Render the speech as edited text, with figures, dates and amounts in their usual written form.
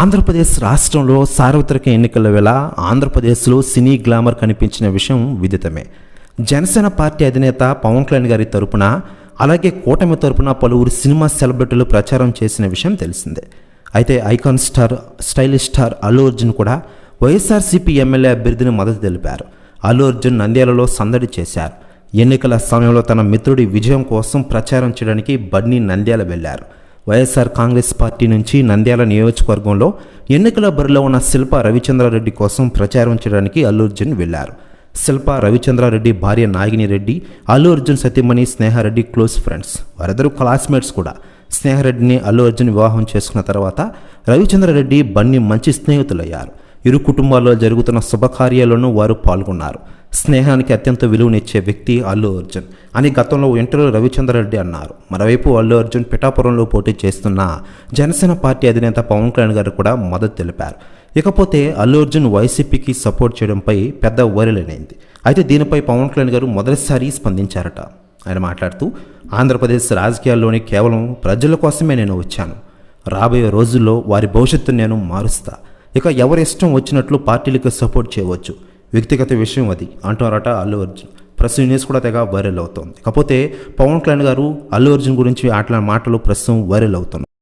ఆంధ్రప్రదేశ్ రాష్ట్రంలో సార్వత్రిక ఎన్నికల వేళ ఆంధ్రప్రదేశ్లో సినీ గ్లామర్ కనిపించిన విషయం విదితమే. జనసేన పార్టీ అధినేత పవన్ కళ్యాణ్ గారి తరపున, అలాగే కూటమి తరపున పలువురు సినిమా సెలబ్రిటీలు ప్రచారం చేసిన విషయం తెలిసిందే. అయితే icon star, stylish star Allu Arjun కూడా వైఎస్ఆర్సీపీ ఎమ్మెల్యే అభ్యర్థిని మద్దతు తెలిపారు. అల్లు అర్జున్ నంద్యాలలో సందడి చేశారు. ఎన్నికల సమయంలో తన మిత్రుడి విజయం కోసం ప్రచారం చేయడానికి బన్నీ నంద్యాల వెళ్లారు. వైఎస్ఆర్ కాంగ్రెస్ పార్టీ నుంచి నంద్యాల నియోజకవర్గంలో ఎన్నికల బరిలో ఉన్న శిల్పా రవిచంద్రారెడ్డి కోసం ప్రచారం చేయడానికి అల్లు అర్జున్ వెళ్లారు. శిల్పా రవిచంద్రారెడ్డి భార్య నాగిని రెడ్డి, అల్లు అర్జున్ సతీమణి స్నేహారెడ్డి క్లోజ్ ఫ్రెండ్స్. వారిద్దరూ క్లాస్మేట్స్ కూడా. స్నేహారెడ్డిని అల్లు అర్జున్ వివాహం చేసుకున్న తర్వాత రవిచంద్రారెడ్డి బన్నీ మంచి స్నేహితులయ్యారు. ఇరు కుటుంబాల్లో జరుగుతున్న శుభకార్యాల్లోనూ వారు పాల్గొన్నారు. స్నేహానికి అత్యంత విలువనిచ్చే వ్యక్తి అల్లు అర్జున్ అని గతంలో ఇంటర్వ్యూలో రవిచంద్రారెడ్డి అన్నారు. మరోవైపు అల్లు అర్జున్ పిఠాపురంలో పోటీ చేస్తున్న జనసేన పార్టీ అధినేత పవన్ కళ్యాణ్ గారు కూడా మద్దతు తెలిపారు. ఇకపోతే అల్లు అర్జున్ వైసీపీకి సపోర్ట్ చేయడంపై పెద్ద వైరలైంది. అయితే దీనిపై పవన్ కళ్యాణ్ గారు మొదటిసారి స్పందించారట. ఆయన మాట్లాడుతూ, ఆంధ్రప్రదేశ్ రాజకీయాల్లోని కేవలం ప్రజల కోసమే నేను వచ్చాను. రాబోయే రోజుల్లో వారి భవిష్యత్తును నేను మారుస్తా. ఇక ఎవరి ఇష్టం వచ్చినట్లు పార్టీలకు సపోర్ట్ చేయవచ్చు, వ్యక్తిగత విషయం అది అంటున్నారట అల్లు అర్జున్. ప్రస్తుతం న్యూస్ కూడా తెగ వైరల్ అవుతోంది. కాకపోతే పవన్ కళ్యాణ్ గారు అల్లు అర్జున్ గురించి మాటలు ప్రస్తుతం వైరల్ అవుతుంది.